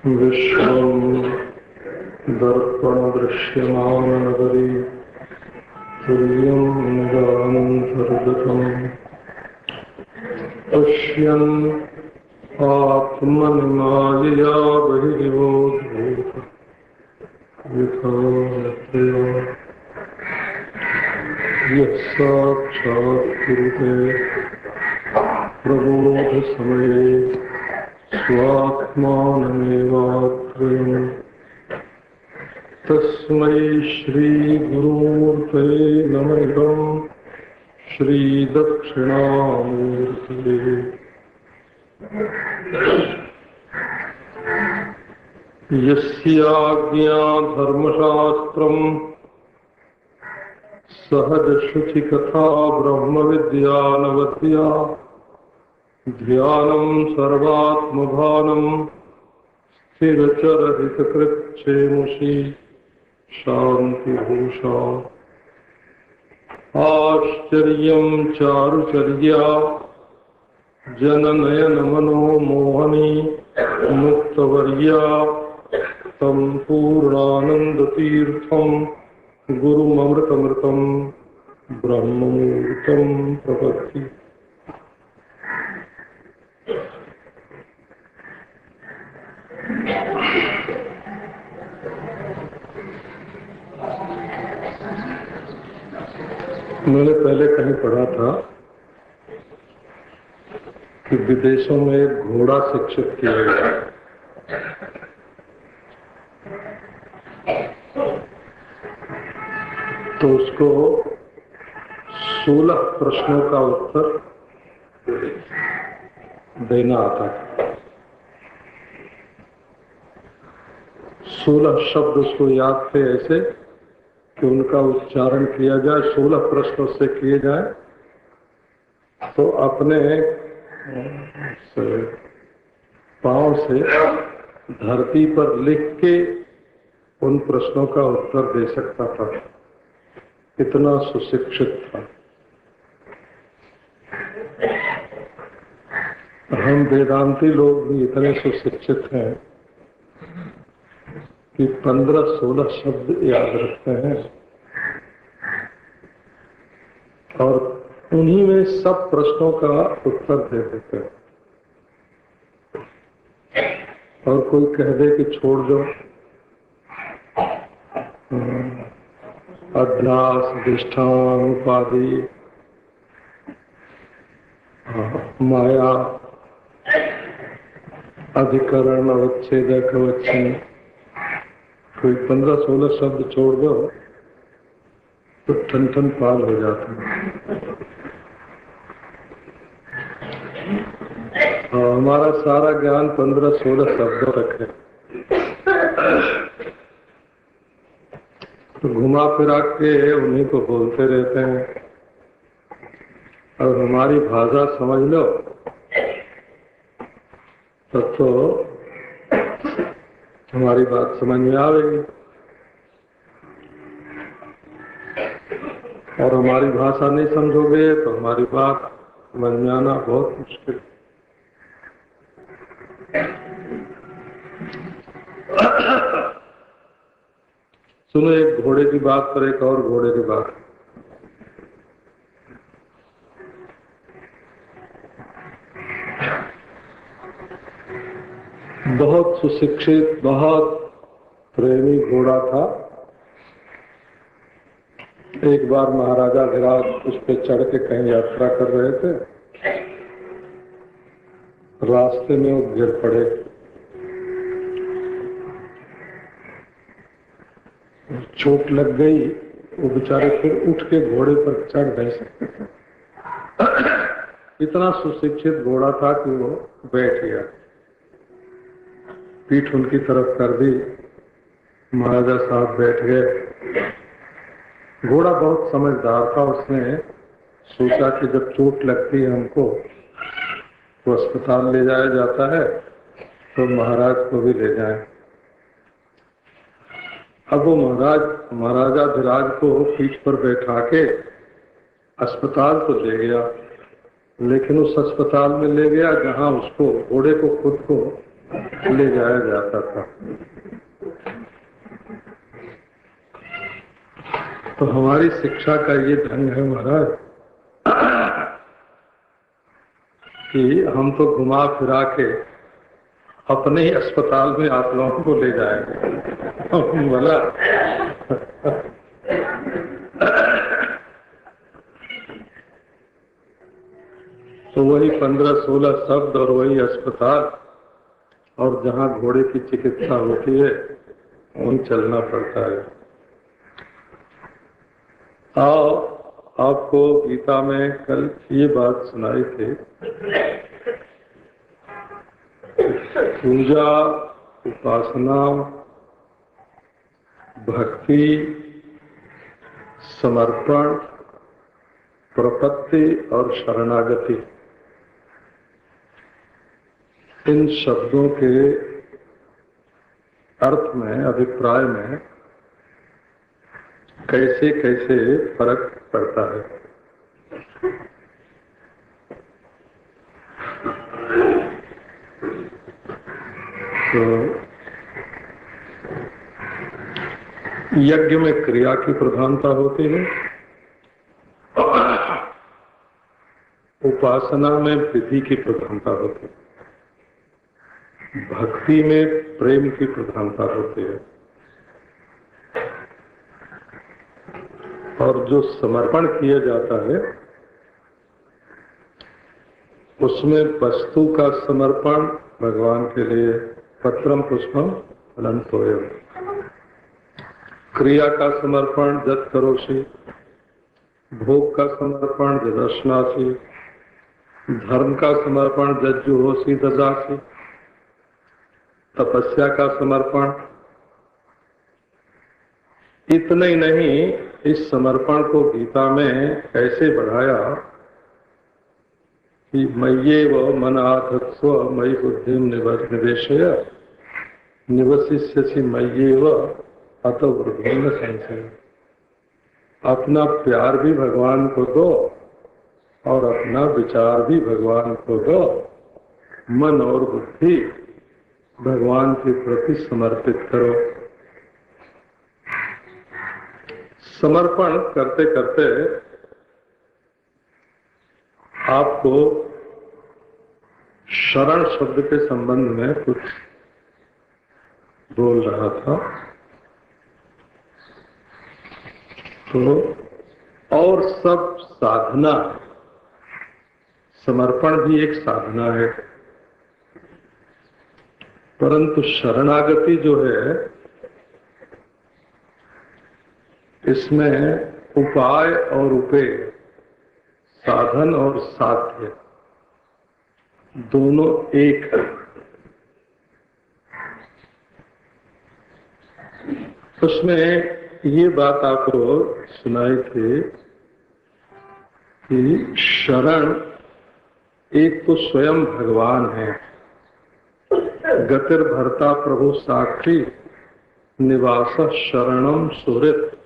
विश्वं दर्पणदृश्यमाननगरी तुल्यं निदानन्तर्गतम् पश्यन् आत्मनिमायया बहिर्बोधभूत यथा यः साक्षात् कुरुते प्रबोधसमये स्वात्मानमेवात्मयम् तस्मै श्रीगुरुमूर्तये नमः श्रीदक्षिणामूर्तये। यस्याज्ञा धर्मशास्त्रम् सहजशुचिकथा ब्रह्मविद्यानवद्या ध्यानं सर्वात्मभानं स्थिरचरहितकृच्छेमुषि शान्तिभूषा आश्चर्यं चारुचर्या जननयनमनोमोहनी मुक्तवर्या तं पूर्णानन्दतीर्थं गुरुममृतमृतं ब्रह्ममूर्तं प्रपत्ति। मैंने पहले कहीं पढ़ा था कि विदेशों में एक घोड़ा शिक्षित किया गया, तो उसको 16 प्रश्नों का उत्तर देना आता था। 16 शब्द उसको याद थे ऐसे कि उनका उच्चारण किया जाए, 16 प्रश्न उससे किए जाए तो अपने पांव से धरती पर लिख के उन प्रश्नों का उत्तर दे सकता था। इतना सुशिक्षित था। हम वेदांती लोग भी इतने सुशिक्षित हैं कि 15-16 शब्द याद रखते हैं और उन्हीं में सब प्रश्नों का उत्तर दे देते हैं। और कोई कह दे कि छोड़ दो, अध्यास, अधिष्ठान, उपाधि, माया, अधिकरण, अवच्छेदक, अवच्छिन्न, कोई 15-16 शब्द छोड़ दो तो ठन ठन पाल हो जाता है। हमारा सारा ज्ञान 15-16 शब्दों तक है। तो घुमा फिरा के उन्हीं को बोलते रहते हैं और हमारी भाषा समझ लो तब तो हमारी बात समझ में आएगी, और हमारी भाषा नहीं समझोगे तो हमारी बात समझ में आना बहुत मुश्किल। सुनो, एक घोड़े की बात पर एक और घोड़े की बात। बहुत सुशिक्षित, बहुत प्रेमी घोड़ा था। एक बार महाराजा विराट उस पे चढ़ के कहीं यात्रा कर रहे थे, रास्ते में वो गिर पड़े। चोट लग गई, वो बेचारे फिर उठ के घोड़े पर चढ़ नहीं सकते थे। इतना सुशिक्षित घोड़ा था कि वो बैठ गया, पीठ उनकी तरफ कर दी, महाराजा साहब बैठ गए। घोड़ा बहुत समझदार था, उसने सोचा कि जब चोट लगती है हमको तो अस्पताल ले जाया जाता है तो महाराज को भी ले जाएं। अब वो महाराजा विराज को पीठ पर बैठा के अस्पताल तो ले गया। लेकिन उस अस्पताल में ले गया जहां उसको घोड़े को खुद को ले जाया जाता था। तो हमारी शिक्षा का ये ढंग है महाराज कि हम तो घुमा फिरा के अपने ही अस्पताल में आप लोगों को ले जाएंगे। बोला तो वही 15-16 शब्द और वही अस्पताल और जहाँ घोड़े की चिकित्सा होती है वहीं चलना पड़ता है। आओ आपको गीता में कल ये बात सुनाई थी, पूजा, उपासना, भक्ति, समर्पण, प्रपत्ति और शरणागति, इन शब्दों के अर्थ में, अभिप्राय में कैसे कैसे फर्क पड़ता है। तो यज्ञ में क्रिया की प्रधानता होती है, उपासना में विधि की प्रधानता होती है, भक्ति में प्रेम की प्रधानता होती है, और जो समर्पण किया जाता है उसमें वस्तु का समर्पण भगवान के लिए, पत्रम पुष्पम फलम तोयम, क्रिया का समर्पण जत करोषि, भोग का समर्पण जदर्शनासी, धर्म का समर्पण जज्जुहोसी ददासी, तपस्या का समर्पण। इतना ही नहीं, इस समर्पण को गीता में कैसे बढ़ाया कि मय्येव मनाधत्स्व मयि बुद्धिम निवेशय निवसिष्यसि मय्येव अतो वृद्धि न संशय। अपना प्यार भी भगवान को दो और अपना विचार भी भगवान को दो, मन और बुद्धि भगवान के प्रति समर्पित करो। समर्पण करते करते आपको शरण शब्द के संबंध में कुछ बोल रहा था। तो और सब साधना, समर्पण भी एक साधना है, परंतु शरणागति जो है इसमें उपाय और उपेय, साधन और साध्य दोनों एक है। उसमें ये बात आपको सुनाई थी कि शरण एक तो स्वयं भगवान है, गतिर भर्ता प्रभु साक्षी निवास शरणम सुहृत।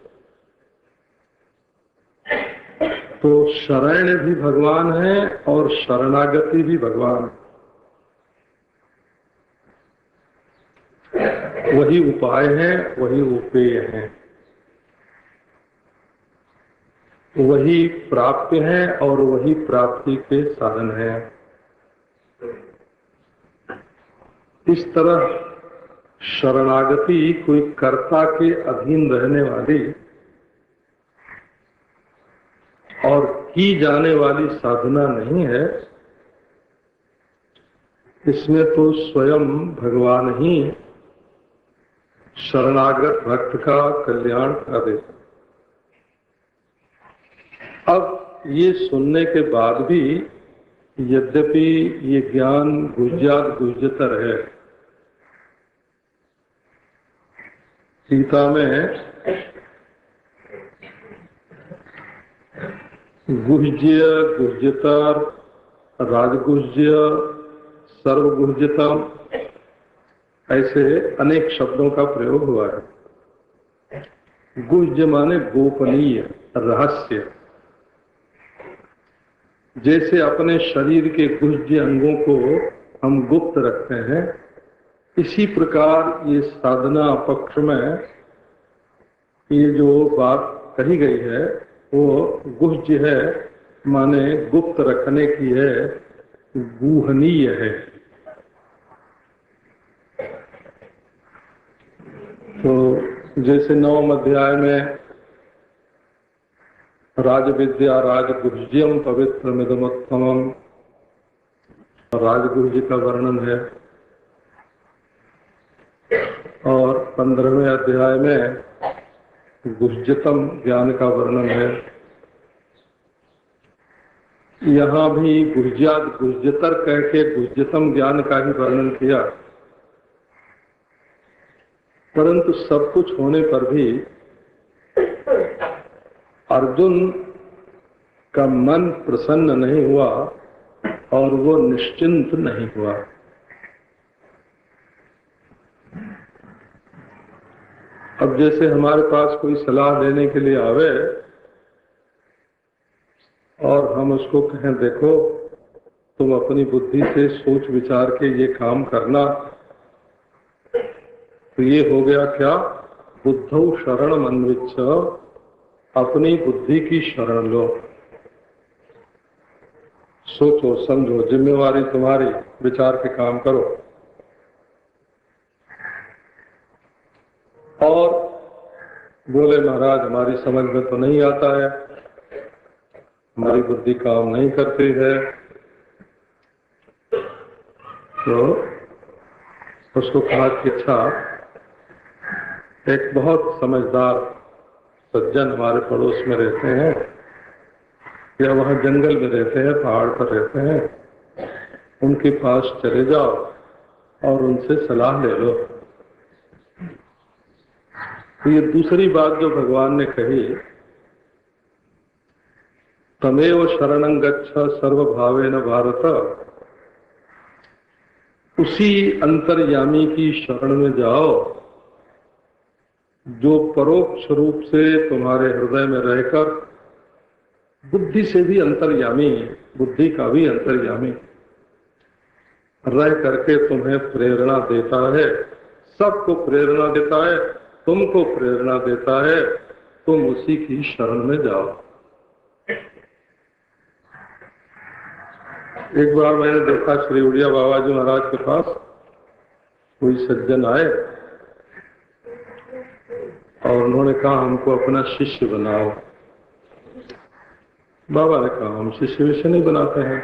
तो शरण भी भगवान है और शरणागति भी भगवान है। वही उपाय है, वही उपेय है, वही प्राप्य है और वही प्राप्ति के साधन है। इस तरह शरणागति कोई कर्ता के अधीन रहने वाली और की जाने वाली साधना नहीं है। इसमें तो स्वयं भगवान ही शरणागत भक्त का कल्याण करे। अब ये सुनने के बाद भी यद्यपि ये ज्ञान गुह्यतर है, गीता में गुह्य, गुह्यतर, राजगुह्य, सर्वगुह्यतम ऐसे अनेक शब्दों का प्रयोग हुआ है। गुह्य माने गोपनीय, रहस्य, जैसे अपने शरीर के गुह्य अंगों को हम गुप्त रखते हैं, इसी प्रकार ये साधना पक्ष में ये जो बात कही गई है वो गुह्य है, माने गुप्त रखने की है, गुहनीय है। तो जैसे 9वें अध्याय में राजविद्या राजगुह्यम पवित्रमिदमुत्तमम, राजगुह्य का वर्णन है, और 15वें अध्याय में गुह्यतम ज्ञान का वर्णन है। यहाँ भी गुह्यात गुह्यतर कह के गुह्यतम ज्ञान का ही वर्णन किया, परंतु सब कुछ होने पर भी अर्जुन का मन प्रसन्न नहीं हुआ और वो निश्चिंत नहीं हुआ। अब जैसे हमारे पास कोई सलाह देने के लिए आवे और हम उसको कहें देखो तुम अपनी बुद्धि से सोच विचार के ये काम करना, तो ये हो गया क्या, बुद्धौ शरण अन्विच्छ, अपनी बुद्धि की शरण लो, सोचो समझो, जिम्मेवारी तुम्हारी, विचार के काम करो। और बोले महाराज हमारी समझ में तो नहीं आता है, हमारी बुद्धि काम नहीं करती है, तो उसको कहा कि अच्छा, एक बहुत समझदार सज्जन हमारे पड़ोस में रहते हैं, या वहाँ जंगल में रहते हैं, पहाड़ पर रहते हैं, उनके पास चले जाओ और उनसे सलाह ले लो। तो ये दूसरी बात जो भगवान ने कही, तमेव शरणं गच्छ सर्वभावेन भारत, उसी अंतर्यामी की शरण में जाओ जो परोक्ष रूप से तुम्हारे हृदय में रहकर बुद्धि से भी अंतर्यामी, बुद्धि का भी अंतर्यामी रह करके तुम्हें प्रेरणा देता है, सबको प्रेरणा देता है, तुमको प्रेरणा देता है, तुम उसी की शरण में जाओ। एक बार मैंने देखा श्री उड़िया बाबा जी महाराज के पास कोई सज्जन आए और उन्होंने कहा हमको अपना शिष्य बनाओ। बाबा ने कहा हम शिष्य विष्य नहीं बनाते हैं।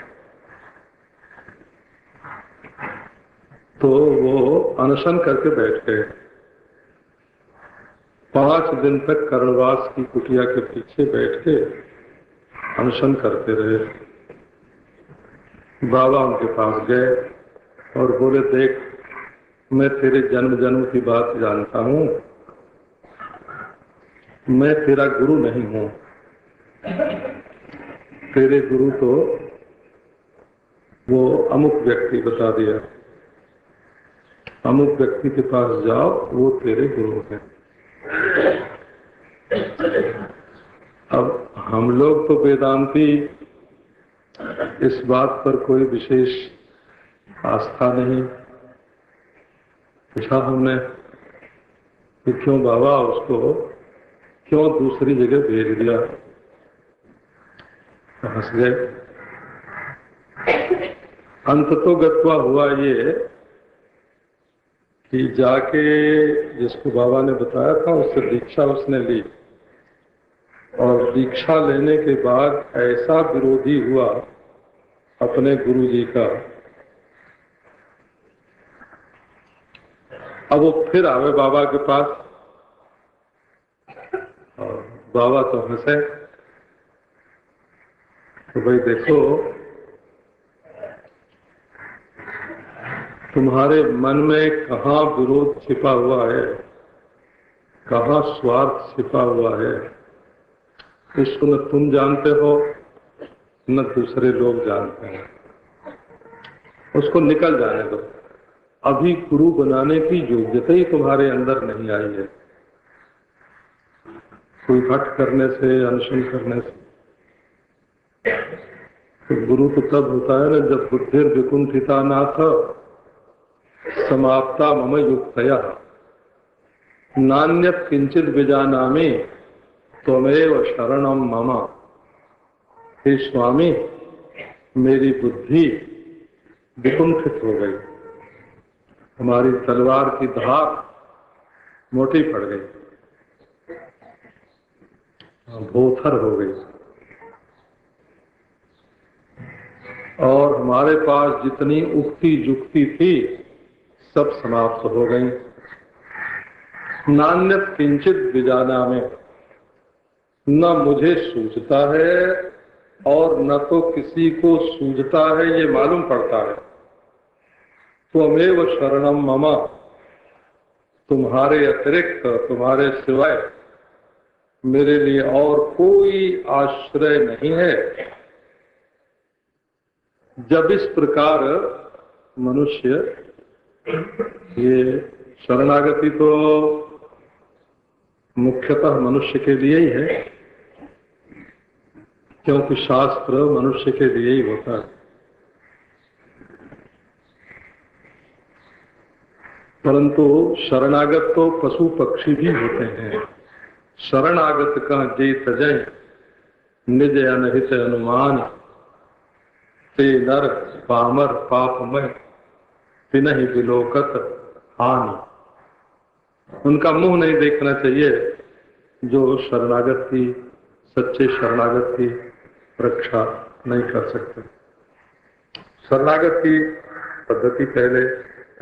तो वो अनशन करके बैठ गए, 5 दिन तक कर्णवास की कुटिया के पीछे बैठ के अनशन करते रहे। बाबा उनके पास गए और बोले देख, मैं तेरे जन्म जन्म की बात जानता हूँ, मैं तेरा गुरु नहीं हूँ, तेरे गुरु तो वो अमुक व्यक्ति बता दिया, अमुक व्यक्ति के पास जाओ, वो तेरे गुरु हैं। अब हम लोग तो वेदांती इस बात पर कोई विशेष आस्था नहीं, पूछा हमने कि क्यों बाबा उसको क्यों दूसरी जगह भेज दिया, हंस गए। अंततो गत्वा हुआ ये कि जाके जिसको बाबा ने बताया था उससे दीक्षा उसने ली, और दीक्षा लेने के बाद ऐसा विरोधी हुआ अपने गुरु जी का, अब वो फिर आवे बाबा के पास, और बाबा तो हंसे। तो भाई देखो, तुम्हारे मन में कहाँ विरोध छिपा हुआ है, कहाँ स्वार्थ छिपा हुआ है, इसको न तुम जानते हो न दूसरे लोग जानते हैं। उसको निकल जाने दो, अभी गुरु बनाने की योग्यता ही तुम्हारे अंदर नहीं आई है। कोई हठ करने से, अनशन करने से तो गुरु तो तब होता है ना जब बुद्धिर विकुंठिता नाथ समाप्ता मम युक्तया नान्यत किंचित विजानामि त्वमेव शरणम मम। हे स्वामी, मेरी बुद्धि विकुंठित हो गई, हमारी तलवार की धार मोटी पड़ गई, भोथर हो गई, और हमारे पास जितनी उक्ति जुक्ति थी सब समाप्त हो गई। नान्यत किंचित विजाना में, न मुझे सूझता है और न तो किसी को सूझता है ये मालूम पड़ता है। त्वमेव शरणम मम, तुम्हारे अतिरिक्त, तुम्हारे सिवाय मेरे लिए और कोई आश्रय नहीं है। जब इस प्रकार मनुष्य, ये शरणागति तो मुख्यतः मनुष्य के लिए ही है, क्योंकि शास्त्र मनुष्य के लिए ही होता है, परंतु शरणागत तो पशु पक्षी भी होते हैं। शरणागत का जे तजय निज अनहित अनुमान, ते नर पामर पापमय तिनहि विलोकत हानि। उनका मुंह नहीं देखना चाहिए जो शरणागत की, सच्चे शरणागत की रक्षा नहीं कर सकते। शरणागत की पद्धति पहले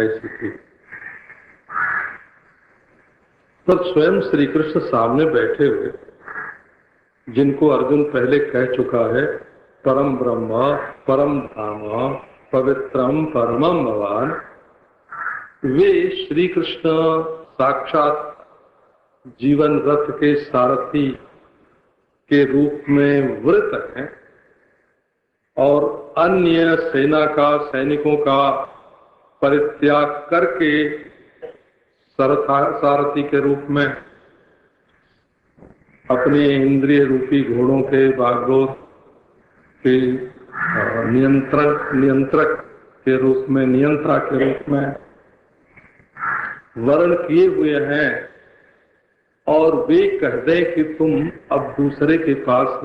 ऐसी थी। तब स्वयं श्री कृष्ण सामने बैठे हुए, जिनको अर्जुन पहले कह चुका है, परम ब्रह्म परम धाम पवित्रम परमम भगवान, वे श्री कृष्ण साक्षात जीवन रथ के सारथी के रूप में वृत हैं और अन्य सेना का, सैनिकों का परित्याग करके सारथी के रूप में अपने इंद्रिय रूपी घोड़ों के, बागडोर के नियंत्रक के रूप में, नियंत्रा के रूप में वर्ण किए हुए हैं। और वे कह दें कि तुम अब दूसरे के पास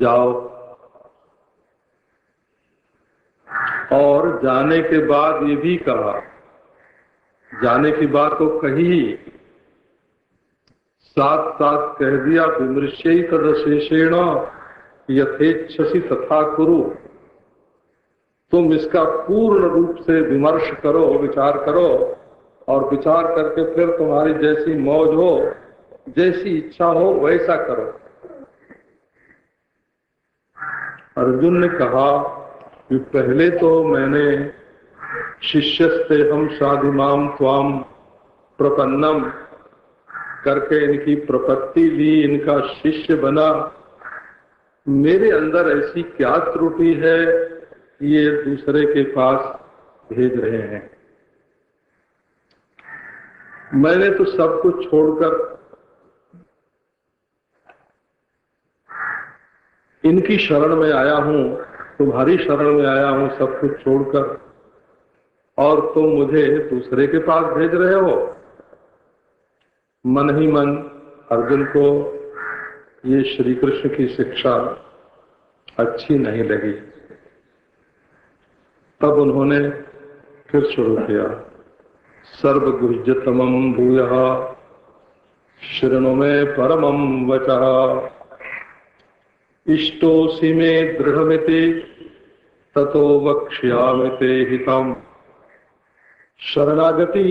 जाओ, और जाने के बाद ये भी कहा, जाने की बात तो कही, साथ साथ कह दिया, विमृश्य तदशेषेण यथेच्छसि तथा कुरु। तुम इसका पूर्ण रूप से विमर्श करो, विचार करो, और विचार करके फिर तुम्हारी जैसी मौज हो, जैसी इच्छा हो वैसा करो। अर्जुन ने कहा कि पहले तो मैंने शिष्यस्ते हम साधुमाम त्वाम प्रपन्नम करके इनकी प्रपत्ति ली, इनका शिष्य बना। मेरे अंदर ऐसी क्या त्रुटि है ये दूसरे के पास भेज रहे हैं? मैंने तो सब कुछ छोड़कर इनकी शरण में आया हूं, तुम्हारी शरण में आया हूं सब कुछ छोड़कर, और तुम मुझे दूसरे के पास भेज रहे हो। मन ही मन अर्जुन को ये श्री कृष्ण की शिक्षा अच्छी नहीं लगी। तब उन्होंने फिर शुरू किया, सर्वगुह्यतमं भूयः शृणु मे परमं वचः, इष्टोऽसि मे दृढमिति ततो वक्ष्यामि ते हितम्। शरणागति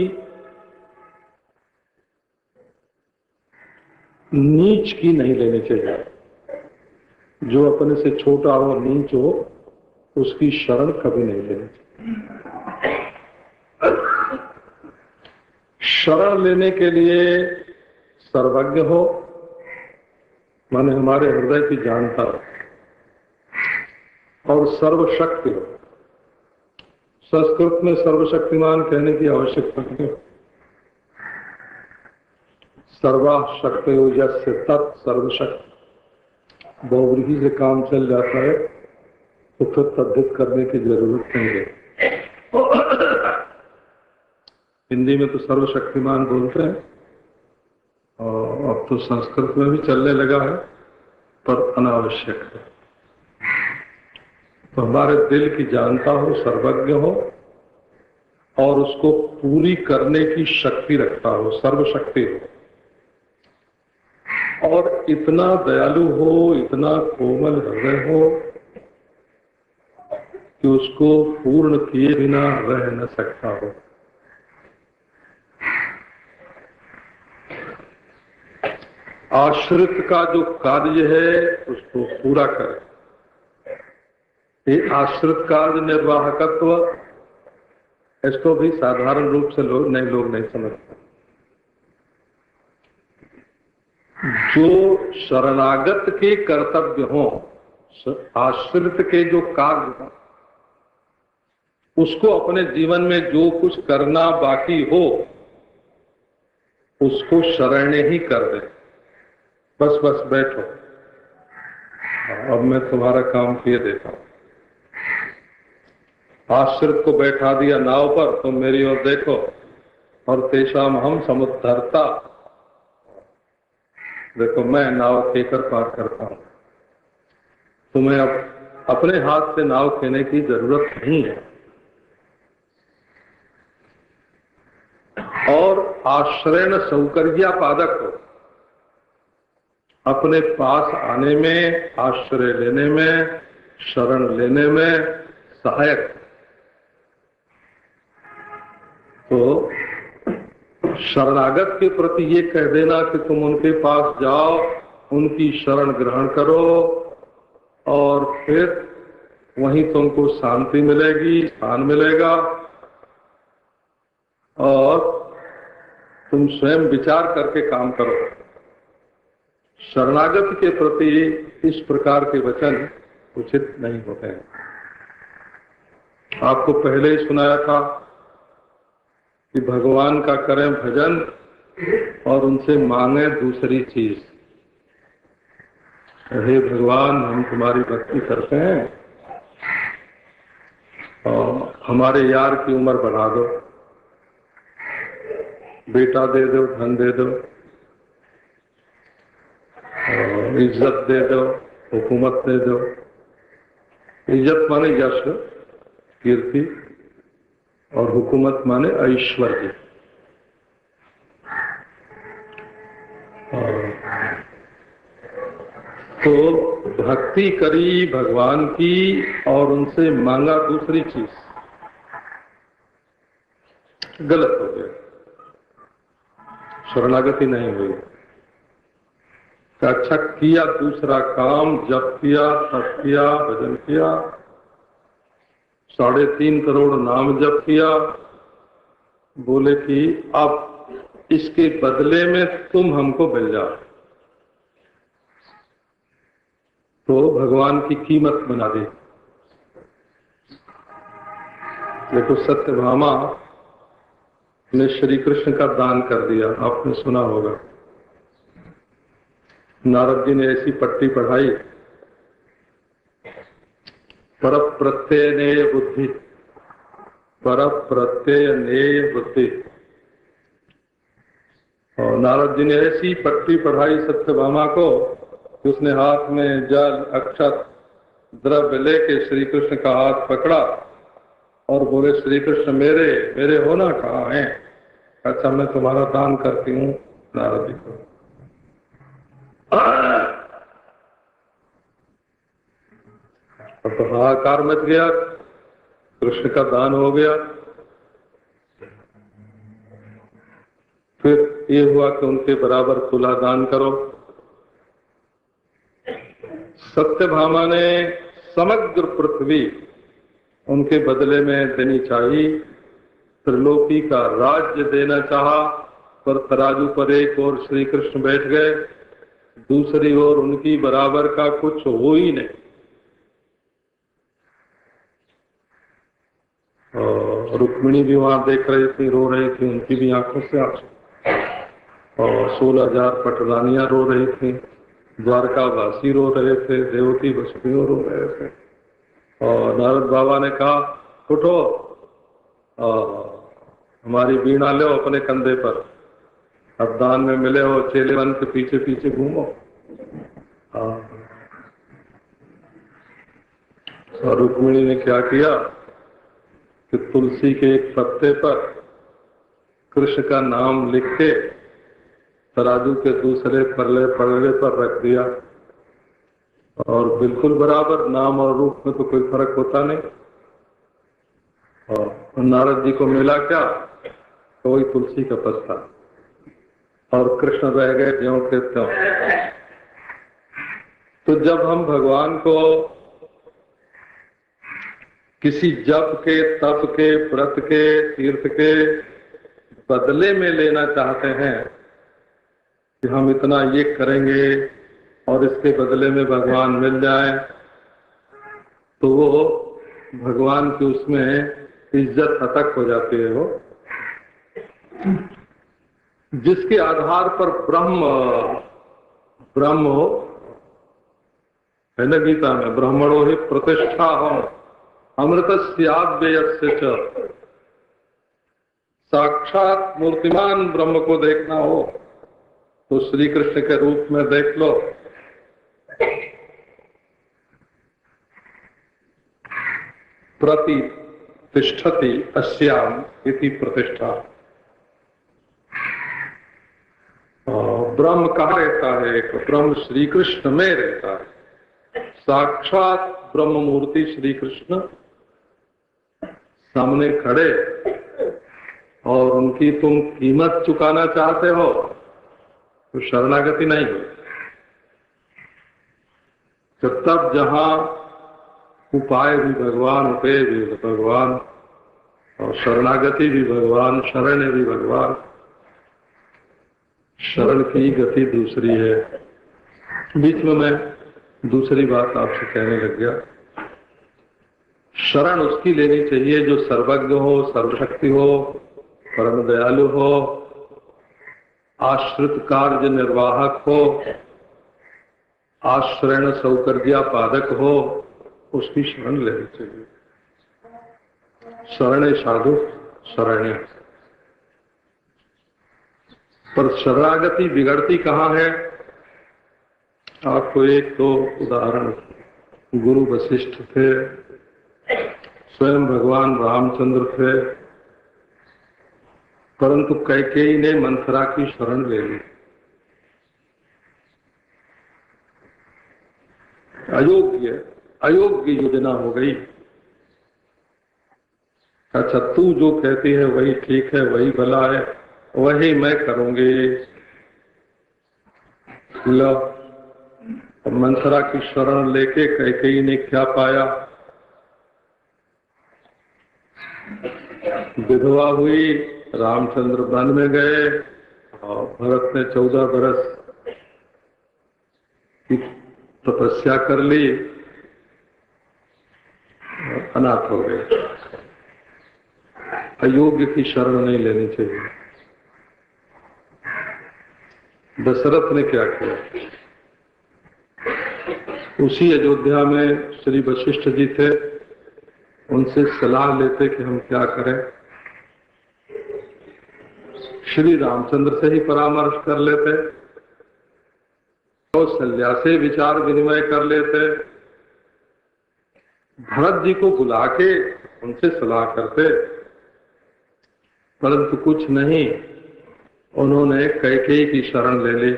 नीच की नहीं लेनी चाहिए। जो अपने से छोटा हो, नीच हो, उसकी शरण कभी नहीं लेनी चाहिए। शरण लेने के लिए सर्वज्ञ हो, माने हमारे हृदय की जानता हो, और सर्वशक्ति हो। संस्कृत में सर्वशक्तिमान कहने की आवश्यकता नहीं है। सर्वाशक्ति यस्य तत् सर्वशक्ति, बहुव्रीहि से काम चल जाता है। तो फिर तद्धित करने की जरूरत नहीं है। हिंदी में तो सर्वशक्तिमान बोलते हैं और अब तो संस्कृत में भी चलने लगा है, पर अनावश्यक है। तो हमारे दिल की जानता हो, सर्वज्ञ हो और उसको पूरी करने की शक्ति रखता हो, सर्वशक्ति हो, और इतना दयालु हो, इतना कोमल हृदय हो कि उसको पूर्ण किए बिना रह न सकता हो। आश्रित का जो कार्य है उसको पूरा करे। ये आश्रित कार्य निर्वाहकत्व, इसको भी साधारण रूप से लोग नहीं समझते। जो शरणागत के कर्तव्य हो, आश्रित के जो कार्य हो, उसको अपने जीवन में जो कुछ करना बाकी हो उसको शरण ही कर दे। बस बस बैठो, अब मैं तुम्हारा काम किए देता हूं। आश्रित को बैठा दिया नाव पर, तुम मेरी ओर देखो, और तेषाम हम समुद्धरता, देखो मैं नाव खेकर पार करता हूं। तुम्हें अब अपने हाथ से नाव खेने की जरूरत नहीं है। और आश्रयण सौकर्यापादक हो, अपने पास आने में, आश्रय लेने में, शरण लेने में सहायक। तो शरणागत के प्रति ये कह देना कि तुम उनके पास जाओ, उनकी शरण ग्रहण करो और फिर वहीं तुमको शांति मिलेगी, स्थान मिलेगा, और तुम स्वयं विचार करके काम करो। शरणागत के प्रति इस प्रकार के वचन उचित नहीं होते हैं। आपको पहले ही सुनाया था कि भगवान का करें भजन और उनसे मांगे दूसरी चीज। हे भगवान, हम तुम्हारी भक्ति करते हैं और हमारे यार की उम्र बढ़ा दो, बेटा दे दो, धन दे दो, इज्जत दे दो, हुकूमत दे दो। इज्जत माने यश, कीर्ति, और हुकूमत माने ऐश्वर्य। तो भक्ति करी भगवान की और उनसे मांगा दूसरी चीज, गलत हो गया, शरणागति नहीं हुई। अच्छा किया दूसरा काम, जप किया, तप किया, भजन किया, 3.5 करोड़ नाम जप किया, बोले कि अब इसके बदले में तुम हमको मिल जाओ। तो भगवान की कीमत बना दी। देखो, सत्यभामा ने श्री कृष्ण का दान कर दिया, आपने सुना होगा। नारद जी ने ऐसी पट्टी पढ़ाई, पर प्रत्यय नेय बुद्धि, पर प्रत्यय नेय बुद्धि। और नारद जी ने ऐसी पट्टी पढ़ाई सत्यभामा को कि उसने हाथ में जल, अक्षत, द्रव्य लेके श्री कृष्ण का हाथ पकड़ा और बोले, श्री कृष्ण मेरे होना कहाँ है? अच्छा, मैं तुम्हारा दान करती हूँ नारद जी को। अब तो हाहाकार मच गया, कृष्ण का दान हो गया। फिर ये हुआ कि उनके बराबर तुला दान करो। सत्यभामा ने समग्र पृथ्वी उनके बदले में देनी चाहिए, त्रिलोकी का राज्य देना चाहा, पर तराजू पर एक और श्री कृष्ण बैठ गए, दूसरी ओर उनकी बराबर का कुछ हो ही नहीं। और रुक्मिणी भी वहां देख रही थी, रो रही थी, उनकी भी आंखों से आंसू। और 16,000 पटरानियां रो रही थी, द्वारका वासी रो रहे थे, देवकी वसुदेव रो रहे थे। और नारद बाबा ने कहा उठो, हमारी वीणा लो अपने कंधे पर, अब दान में मिले हो, चेले बन के पीछे पीछे घूमो। और रुक्मिणी ने क्या किया कि तुलसी के एक पत्ते पर कृष्ण का नाम लिख के तराजू के दूसरे पल्ले पर रख दिया, और बिल्कुल बराबर, नाम और रूप में तो कोई फर्क होता नहीं। और नारद जी को मिला क्या, तो वही तुलसी का पत्ता, और कृष्ण रह गए ज्यों के त्यों। तो जब हम भगवान को किसी जप के, तप के, व्रत के, तीर्थ के बदले में लेना चाहते हैं कि हम इतना ये करेंगे और इसके बदले में भगवान मिल जाए, तो वो भगवान की उसमें इज्जत हतक हो जाती है। वो जिसके आधार पर ब्रह्म हो, है ना गीता में, ब्राह्मणो ही प्रतिष्ठा हो अमृतस्याव्ययस्य च। साक्षात मूर्तिमान ब्रह्म को देखना हो तो श्री कृष्ण के रूप में देख लो। प्रतिष्ठति अस्याम इति प्रतिष्ठा। ब्रह्म कहाँ रहता है? ब्रह्म श्री कृष्ण में रहता है। साक्षात ब्रह्म मूर्ति श्री कृष्ण सामने खड़े, और उनकी तुम कीमत चुकाना चाहते हो तो शरणागति नहीं हो। तब जहां उपाय भी भगवान, उपेय भी भगवान, और शरणागति भी भगवान, शरण भी भगवान। शरण की गति दूसरी है। बीच में मैं दूसरी बात आपसे कहने लग गया। शरण उसकी लेनी चाहिए जो सर्वज्ञ हो, सर्वशक्ति हो, परम दयालु हो, आश्रित कार्य निर्वाहक हो, आश्रयण सौकर्या पादक हो, उसकी शरण लेनी चाहिए। शरणे साधु शरण्य। पर शरणागति बिगड़ती कहाँ है? आपको एक तो उदाहरण, गुरु वशिष्ठ थे, स्वयं भगवान रामचंद्र थे, परंतु कैकेयी ने मंथरा की शरण ले ली। अयोग्य योजना हो गई। अच्छा, तू जो कहती है वही ठीक है, वही भला है, वही मैं करूंगी। लो, मंथरा की शरण लेके कैकेयी ने क्या पाया? विधवा हुई, रामचंद्र वन में गए, और भरत ने 14 बरस की तपस्या कर ली, अनाथ हो गए। अयोग्य की शरण नहीं लेनी चाहिए। दशरथ ने क्या किया? उसी अयोध्या में श्री वशिष्ठ जी थे, उनसे सलाह लेते कि हम क्या करें। श्री रामचंद्र से ही परामर्श कर लेते, कौशल्या से विचार विनिमय कर लेते, भरत जी को बुला के उनसे सलाह करते, परंतु कुछ नहीं, उन्होंने कैकेयी की शरण ले ली।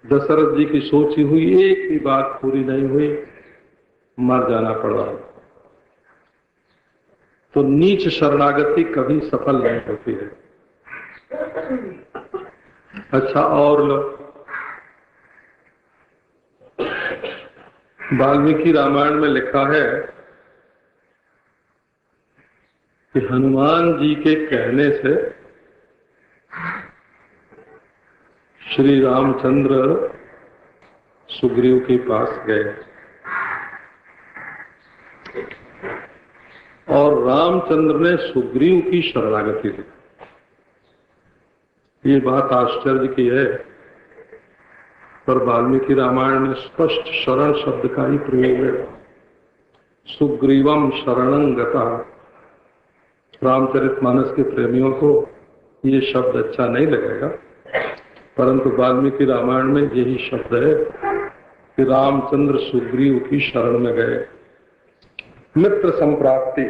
दशरथ जी की सोची हुई एक भी बात पूरी नहीं हुई, मर जाना पड़ा। तो नीच शरणागति कभी सफल नहीं होती है। अच्छा, और लो, वाल्मीकि रामायण में लिखा है कि हनुमान जी के कहने से श्री रामचंद्र सुग्रीव के पास गए, और रामचंद्र ने सुग्रीव की शरणागति दी। ये बात आश्चर्य की है पर वाल्मीकि रामायण में स्पष्ट शरण शब्द का ही प्रयोग है। सुग्रीवम शरणं गतः। रामचरितमानस के प्रेमियों को ये शब्द अच्छा नहीं लगेगा, परंतु वाल्मीकि रामायण में यही शब्द है कि रामचंद्र सुग्रीव की शरण में गए। मित्र संप्राप्ति,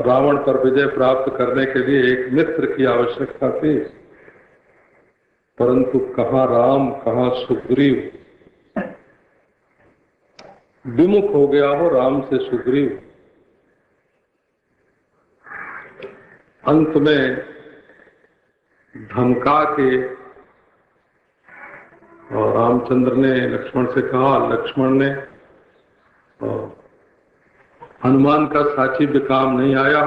रावण पर विजय प्राप्त करने के लिए एक मित्र की आवश्यकता थी, परंतु कहाँ राम कहाँ सुग्रीव, विमुख हो गया हो राम से सुग्रीव। अंत में धमका के और रामचंद्र ने लक्ष्मण से कहा, लक्ष्मण ने हनुमान का साची भी काम नहीं आया,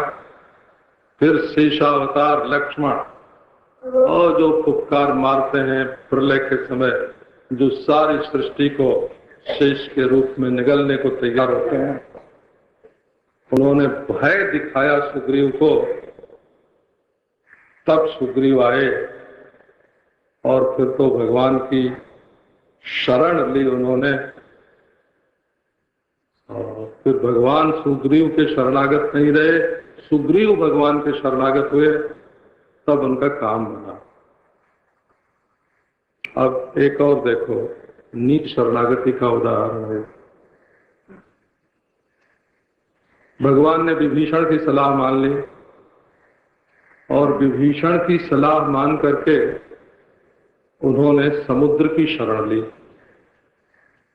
फिर शेषावतार लक्ष्मण और जो फुफकार मारते हैं प्रलय के समय, जो सारी सृष्टि को शेष के रूप में निगलने को तैयार होते हैं, उन्होंने भय दिखाया सुग्रीव को। तब सुग्रीव आए और फिर तो भगवान की शरण ली उन्होंने, और फिर भगवान सुग्रीव के शरणागत नहीं रहे, सुग्रीव भगवान के शरणागत हुए, तब उनका काम बना। अब एक और देखो, नीच शरणागति का उदाहरण है। भगवान ने विभीषण की सलाह मान ली और विभीषण की सलाह मान करके उन्होंने समुद्र की शरण ली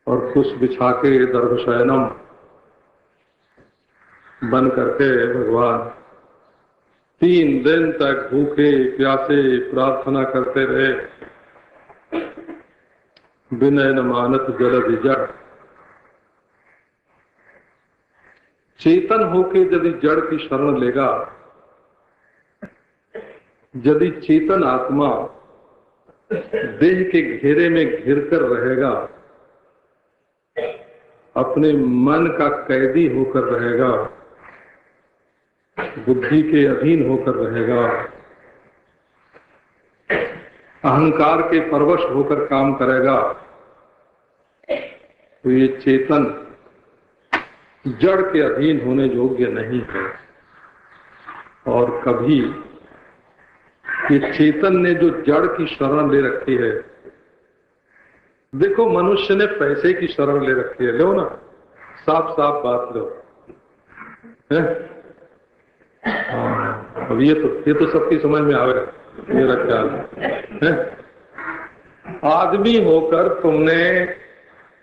और कुछ बिछा के दर्भशयनम बन करके भगवान 3 दिन तक भूखे प्यासे प्रार्थना करते रहे। विनय न मानत जलधि जड़। चेतन होके यदि जड़ की शरण लेगा, यदि चेतन आत्मा देह के घेरे में घिरकर रहेगा, अपने मन का कैदी होकर रहेगा, बुद्धि के अधीन होकर रहेगा, अहंकार के परवश होकर काम करेगा, तो ये चेतन जड़ के अधीन होने योग्य नहीं है। और कभी ये चेतन ने जो जड़ की शरण ले रखी है, देखो मनुष्य ने पैसे की शरण ले रखी है, लो ना, साफ साफ बात लो है? अब ये तो सबकी समझ में आवेगा, मेरा ख्याल है। आदमी होकर तुमने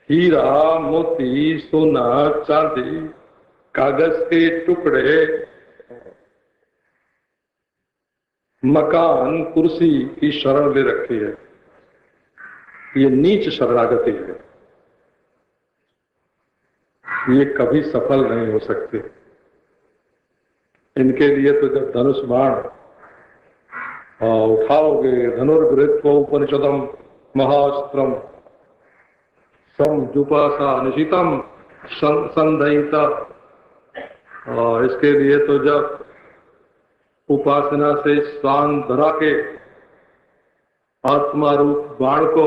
हीरा मोती सोना चांदी कागज के टुकड़े मकान कुर्सी की शरण ले रखी है। ये नीच शरणागति है, ये कभी सफल नहीं हो सकती। इनके लिए तो जब धनुष बाण उठाओगे, धनुर्गृहीत्वा उपनिषदम महास्त्रम समजुपासा निशितम संदयिता, इसके लिए तो जब उपासना से शान धरा के आत्मा रूप बाण को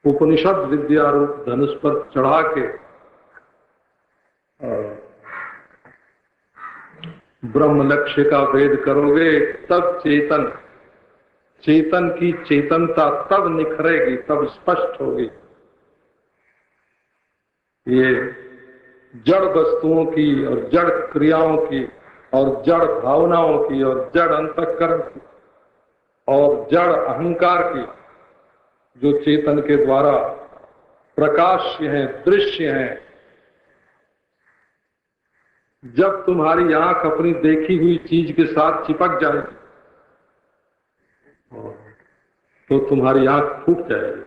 उपनिषद विद्या रूप धनुष पर चढ़ा के ब्रह्म लक्ष्य का वेद करोगे, तब चेतन की चेतनता तब निखरेगी, तब स्पष्ट होगी। ये जड़ वस्तुओं की और जड़ क्रियाओं की और जड़ भावनाओं की और जड़ अंतःकरण की और जड़ अहंकार की, जो चेतन के द्वारा प्रकाश्य हैं, दृश्य हैं, जब तुम्हारी आंख अपनी देखी हुई चीज के साथ चिपक जाएगी तो तुम्हारी आंख फूट जाएगी।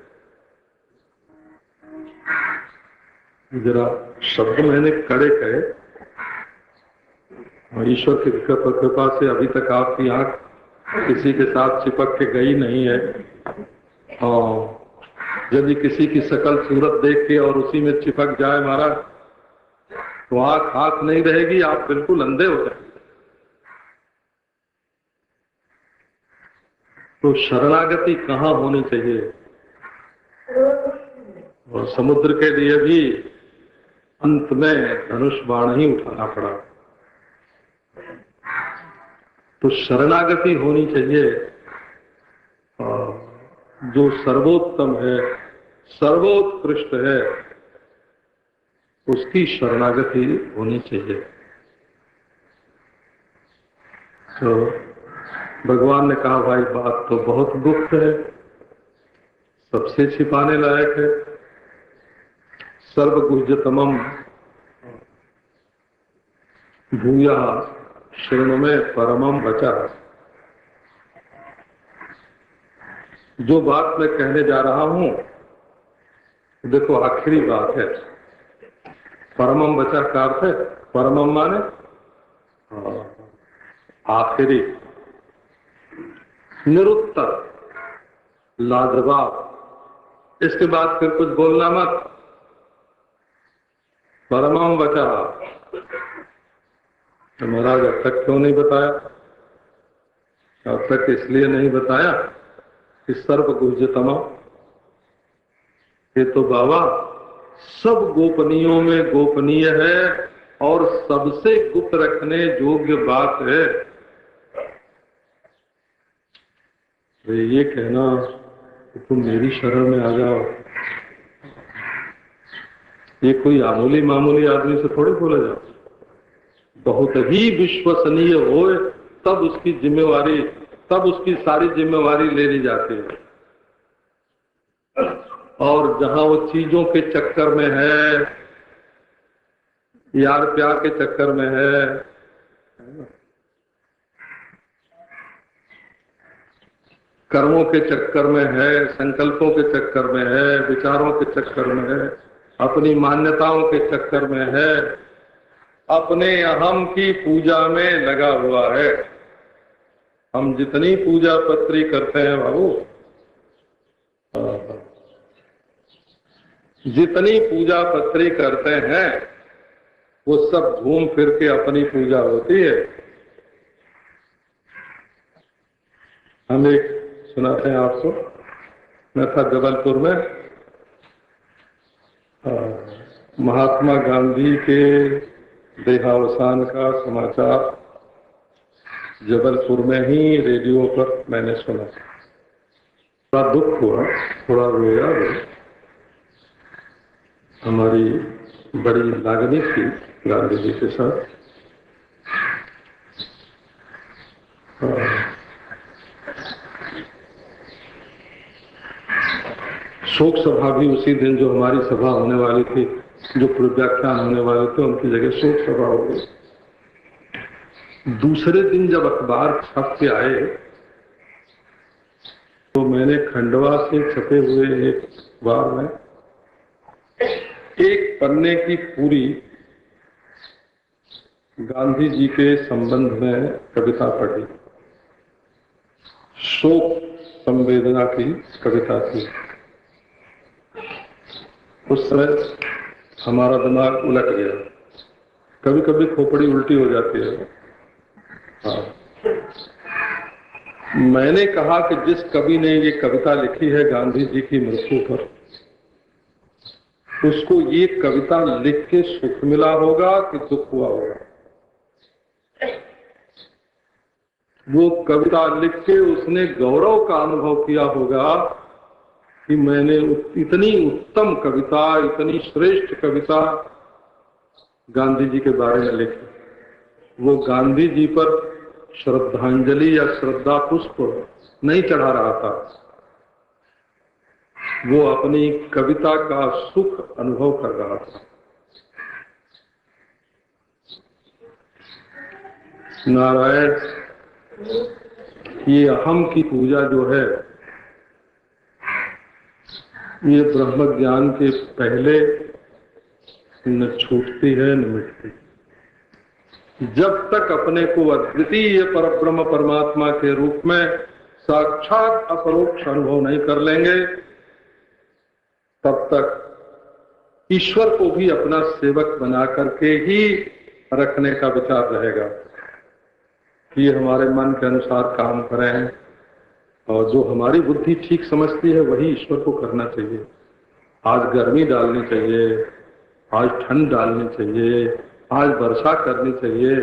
जरा शब्द मैंने कड़े कहे, और ईश्वर की कृपा से अभी तक आपकी आंख किसी के साथ चिपक के गई नहीं है। और यदि किसी की शकल सूरत देख के और उसी में चिपक जाए महाराज, तो आंख नहीं रहेगी, आप बिल्कुल अंधे हो जाएंगे। तो शरणागति कहाँ होनी चाहिए? और समुद्र के लिए भी अंत में धनुष बाण ही उठाना पड़ा। तो शरणागति होनी चाहिए जो सर्वोत्तम है, सर्वोत्कृष्ट है, उसकी शरणागति होनी चाहिए। तो भगवान ने कहा भाई बात तो बहुत गुप्त है, सबसे छिपाने लायक है। सर्वगुह्यतमम भूया शृणु में परमम वचा। जो बात मैं कहने जा रहा हूं देखो आखिरी बात है। परमम वचा का अर्थ है, परमम माने आखिरी, निरुत्तर, लाजवाब, इसके बाद फिर कुछ बोलना मत। परमम वचा। तो महाराज अब तक क्यों नहीं बताया? अब तक इसलिए नहीं बताया कि सर्वगुह्यतम, ये तो बाबा सब गोपनीयों में गोपनीय है और सबसे गुप्त रखने योग्य बात है। ये कहना कि तुम मेरी शरण में आ जाओ, ये कोई मामूली मामूली आदमी से थोड़ी बोला जाओ। बहुत ही विश्वसनीय हो तब उसकी जिम्मेवारी, तब उसकी सारी जिम्मेवारी ले ली जाती है। और जहां वो चीजों के चक्कर में है, यार प्यार के चक्कर में है, कर्मों के चक्कर में है, संकल्पों के चक्कर में है, विचारों के चक्कर में है, अपनी मान्यताओं के चक्कर में है, अपने अहम की पूजा में लगा हुआ है। हम जितनी पूजा पत्री करते हैं बाबू, जितनी पूजा पत्री करते हैं वो सब घूम फिर के अपनी पूजा होती है। हम एक सुनाते हैं आपको। मैं था जबलपुर में, महात्मा गांधी के देहावसान का समाचार जबलपुर में ही रेडियो पर मैंने सुना। बड़ा दुख हुआ, थोड़ा रोया। हमारी बड़ी लागनी थी गांधी जी के साथ। शोक सभा भी उसी दिन, जो हमारी सभा होने वाली थी, जो व्याख्यान होने वाले थे, उनकी जगह शोक सभा हो गई। दूसरे दिन जब अखबार छप के आए तो मैंने खंडवा से छपे हुए एक अखबार में एक पन्ने की पूरी गांधी जी के संबंध में कविता पढ़ी। शोक संवेदना की कविता थी। उस समय हमारा दिमाग उलट गया। कभी कभी खोपड़ी उल्टी हो जाती है। हाँ। मैंने कहा कि जिस कवि ने ये कविता लिखी है गांधी जी की मृत्यु पर, उसको ये कविता लिख के सुख मिला होगा कि दुख हुआ होगा। वो कविता लिख के उसने गौरव का अनुभव किया होगा कि मैंने इतनी उत्तम कविता, इतनी श्रेष्ठ कविता गांधी जी के बारे में लिखी। वो गांधी जी पर श्रद्धांजलि या श्रद्धा पुष्प नहीं चढ़ा रहा था, वो अपनी कविता का सुख अनुभव कर रहा था। नारायण, ये अहम की पूजा जो है, ये ब्रह्म ज्ञान के पहले न छूटती है न मिटती। जब तक अपने को अद्वितीय परब्रह्म परमात्मा के रूप में साक्षात अपरोक्ष अनुभव नहीं कर लेंगे, तब तक ईश्वर को भी अपना सेवक बना करके ही रखने का विचार रहेगा कि हमारे मन के अनुसार काम करें, और जो हमारी बुद्धि ठीक समझती है वही ईश्वर को करना चाहिए। आज गर्मी डालनी चाहिए, आज ठंड डालनी चाहिए, आज वर्षा करनी चाहिए,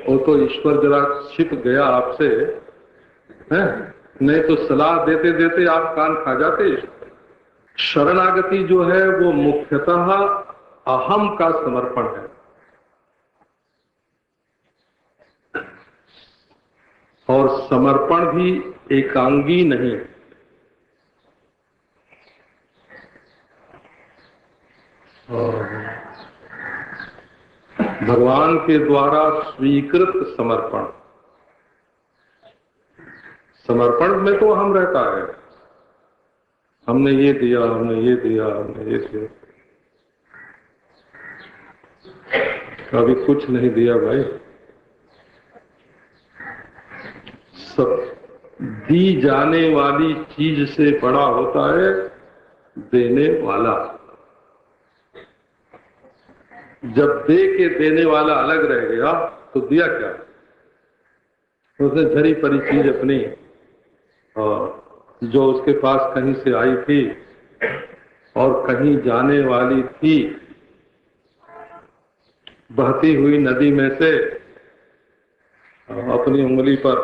वो तो ईश्वर जरा छिप गया आपसे है, नहीं तो सलाह देते देते आप कान खा जाते। शरणागति जो है वो मुख्यतः अहम का समर्पण है, और समर्पण भी एकांगी नहीं। भगवान के द्वारा स्वीकृत समर्पण, समर्पण में तो अहम रहता है, हमने ये दिया, हमने ये दिया, हमने ये दिया। कभी कुछ नहीं दिया भाई, सब दी जाने वाली चीज से बड़ा होता है देने वाला। जब दे के देने वाला अलग रह गया तो दिया क्या? उसने झरी परी चीज अपनी, और जो उसके पास कहीं से आई थी और कहीं जाने वाली थी, बहती हुई नदी में से अपनी उंगली पर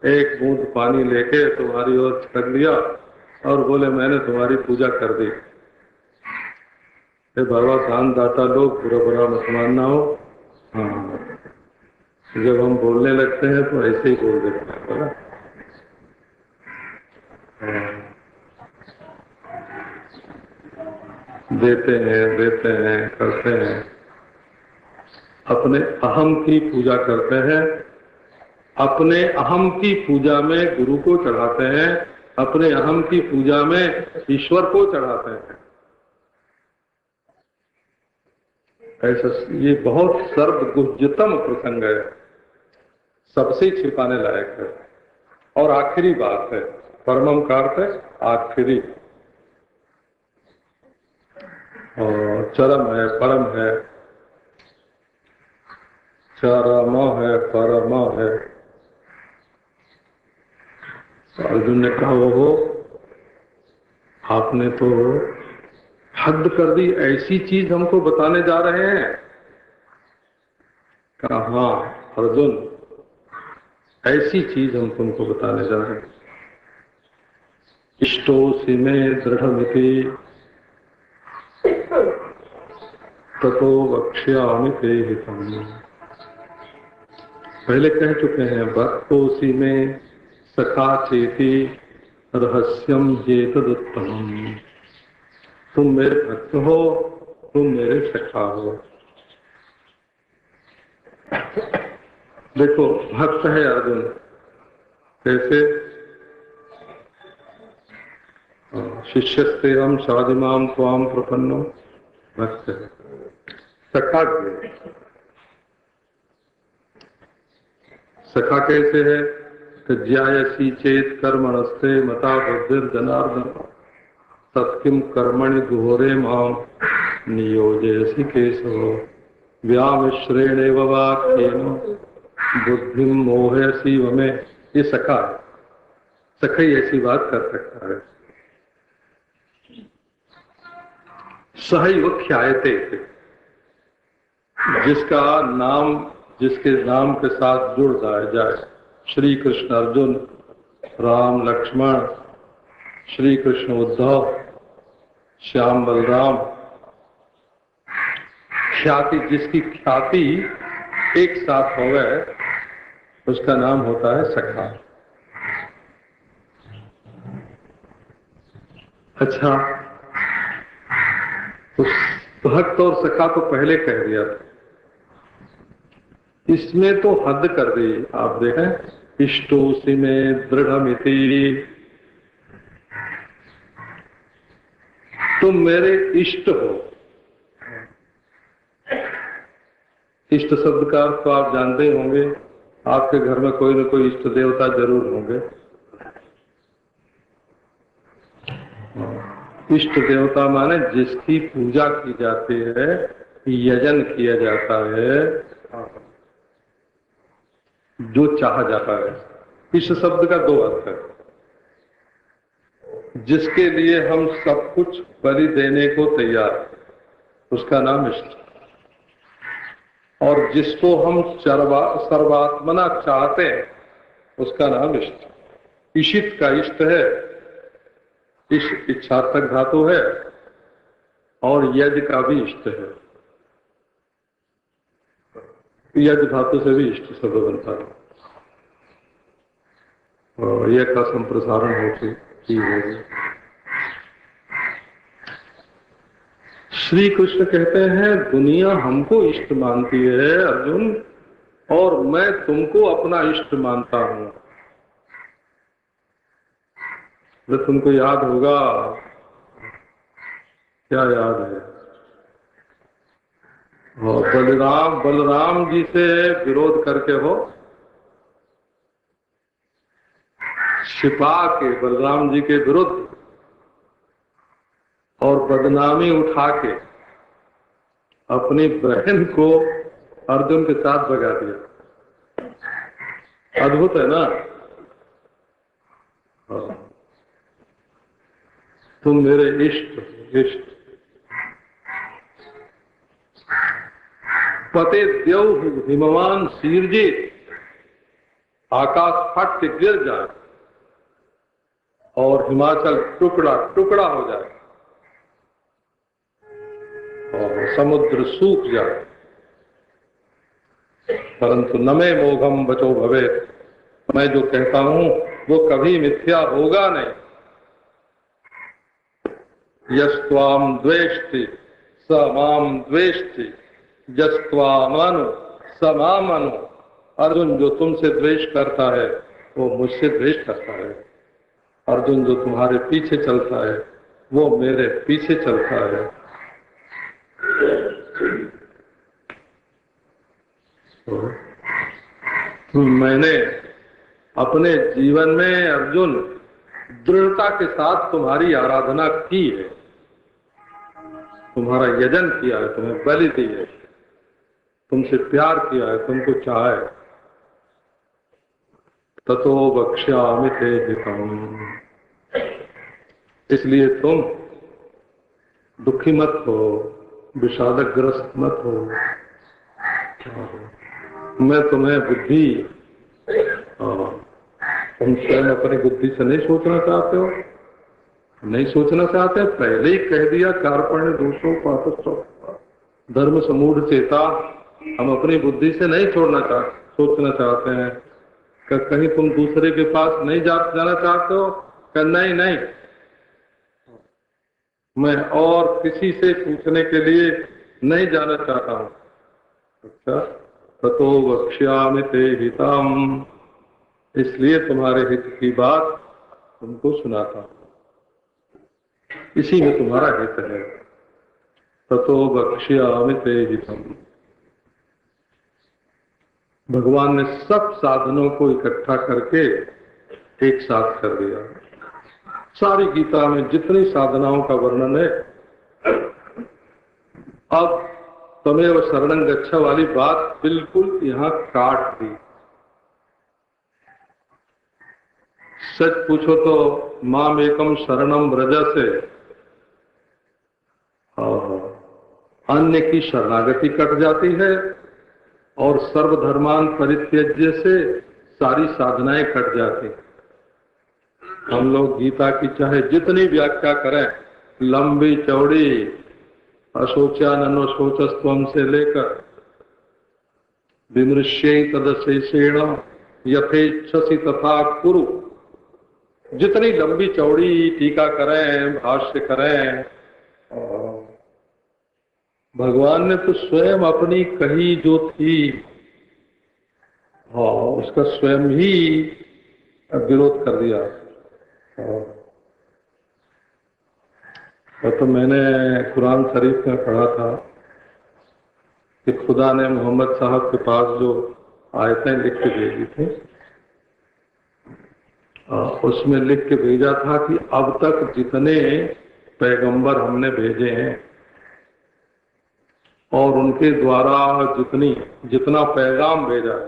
एक बूंद पानी लेके तुम्हारी ओर छिड़क दिया और बोले मैंने तुम्हारी पूजा कर दी। बाबा दान दाता लोग बुरा बुरा मत मानना हो। हाँ, जब हम बोलने लगते हैं तो ऐसे ही बोल देते हैं बोला। देते हैं करते हैं, अपने अहम की पूजा करते हैं, अपने अहम की पूजा में गुरु को चढ़ाते हैं, अपने अहम की पूजा में ईश्वर को चढ़ाते हैं। ऐसा ये बहुत सर्वगुह्यतम प्रसंग है, सबसे छिपाने लायक है और आखिरी बात है। परमम का अर्थ है आखिरी, और चरम है, परम है, चरम है, परम है। अर्जुन ने कहा वो आपने तो हद कर दी, ऐसी चीज हमको बताने जा रहे हैं। कहा हाँ अर्जुन, ऐसी चीज हम तुमको बताने जा रहे हैं। इष्टोऽसि मे दृढ़मिति ततो वक्ष्यामि ते हितम्। पहले कह चुके हैं, भक्तोऽसि मे सखा चेति रहस्यम एतदुत्तमम्। तुम मेरे भक्त हो, तुम मेरे सखा हो। देखो भक्त है अर्जुन, कैसे? शिष्यस्ते हम शादिमाम त्वाम प्रपन्नो, भक्त है। सखा सखा कैसे है? ज्यायसी चेत कर्मणस्ते मता बुद्धिर जनार्दन तत्किम कर्मणि घोरे माम नियोजयसि केशव व्यामिश्रेणेव वाक्येन बुद्धिम मोहयसि वमे। ये सखा, सखा ही ऐसी बात कर सकता है। सहैव ख्यायते, जिसका नाम, जिसके नाम के साथ जुड़ जाए, श्री कृष्ण अर्जुन, राम लक्ष्मण, श्री कृष्ण उद्धव, श्याम बलराम, ख्याति, जिसकी ख्याति एक साथ हो गए उसका नाम होता है सखा। अच्छा, उस भक्त और सखा तो पहले कह दिया था, इसमें तो हद कर दी। आप देखें, इष्टोऽसि मे दृढ़मिति, तुम मेरे इष्ट हो। इष्ट शब्द का अर्थ तो आप जानते होंगे, आपके घर में कोई न कोई इष्ट देवता जरूर होंगे। इष्ट देवता माने जिसकी पूजा की जाती है, यजन किया जाता है, जो चाहा जाता है। इष्ट शब्द का दो अर्थ है, जिसके लिए हम सब कुछ बलि देने को तैयार, उसका नाम इष्ट। और जिसको हम सर्वात्मना चाहते हैं उसका नाम इष्ट। इशित का इष्ट है, इश इच्छार्थक धातु है, और यज्ञ का भी इष्ट है। यज्ञ धातु से भी इष्ट शब्द बनता है। और यह का संप्रसारण होती ही होगी। श्री कृष्ण कहते हैं दुनिया हमको इष्ट मानती है अर्जुन, और मैं तुमको अपना इष्ट मानता हूं। तो तुमको याद होगा, क्या याद है, और बलराम जी से विरोध करके हो, छिपा के बलराम जी के विरुद्ध और बदनामी उठा के अपनी बहन को अर्जुन के साथ भगा दिया। अद्भुत है ना। तुम मेरे इष्ट पते देव हिमवान शीरजे, आकाश फट के गिर जाए और हिमाचल टुकड़ा टुकड़ा हो जाए और समुद्र सूख जाए, परंतु न मे मोघम बचो भवेत्, मैं जो कहता हूं वो कभी मिथ्या होगा नहीं। यस्त्वाम द्वेष्टि स माम द्वेष्टि, यस्त्वामनु स मामनु। अर्जुन जो तुमसे द्वेष करता है वो मुझसे द्वेष करता है। अर्जुन जो तुम्हारे पीछे चलता है वो मेरे पीछे चलता है। तो मैंने अपने जीवन में अर्जुन दृढ़ता के साथ तुम्हारी आराधना की है, तुम्हारा यजन किया है, तुम्हें बलि दी है, तुमसे प्यार किया है, तुमको चाहा है। ततो वक्ष्यामि ते हितम्, इसलिए तुम दुखी मत हो, विषादग्रस्त मत हो। मैं तुम्हें बुद्धि, तुम स्वयं अपनी बुद्धि से नहीं सोचना चाहते हो, नहीं सोचना चाहते, पहले ही कह दिया कार्पण्य दोषों पापस्थ धर्म समूढ़ चेता। हम अपनी बुद्धि से नहीं सोचना चाहते हैं। कहीं तुम दूसरे के पास नहीं जाना चाहते हो? नहीं, मैं और किसी से पूछने के लिए नहीं जाना चाहता हूं। अच्छा, ततो वक्ष्यामि ते हितम्, इसलिए तुम्हारे हित की बात तुमको सुनाता हूं, इसी में तुम्हारा हित है। ततो वक्ष्यामि ते हितम्। भगवान ने सब साधनों को इकट्ठा करके एक साथ कर दिया। सारी गीता में जितनी साधनाओं का वर्णन है, अब तमेव शरणं गच्छ वाली बात बिल्कुल यहाँ काट दी। सच पूछो तो माम एकम शरणम व्रज से अन्य की शरणागति कट जाती है, और सर्वधर्मान परित्यज्य से सारी साधनाएं कट जाती। हम लोग गीता की चाहे जितनी व्याख्या करें, लंबी चौड़ी, अशोचानशोचस्त्वम से लेकर विमृश्ये तदशेषेण यथेच्छसि तथा कुरु, जितनी लंबी चौड़ी टीका करें, भाष्य करें, भगवान ने तो स्वयं अपनी कही जो थी, उसका स्वयं ही विरोध कर दिया। तो मैंने कुरान शरीफ में पढ़ा था कि खुदा ने मोहम्मद साहब के पास जो आयतें लिख के भेजी थी, उसमें लिख के भेजा था कि अब तक जितने पैगंबर हमने भेजे हैं और उनके द्वारा जितना पैगाम भेजा है,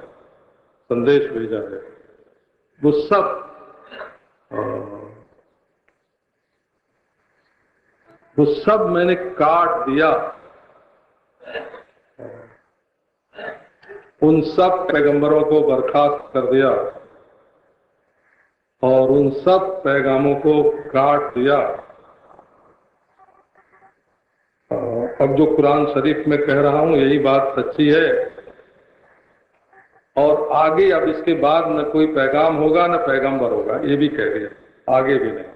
संदेश भेजा है, वो सब वो सब मैंने काट दिया। उन सब पैगंबरों को बर्खास्त कर दिया और उन सब पैगामों को काट दिया। अब जो कुरान शरीफ में कह रहा हूं यही बात सच्ची है। और आगे अब इसके बाद न कोई पैगाम होगा न पैगंबर होगा, ये भी कह दिया, आगे भी नहीं।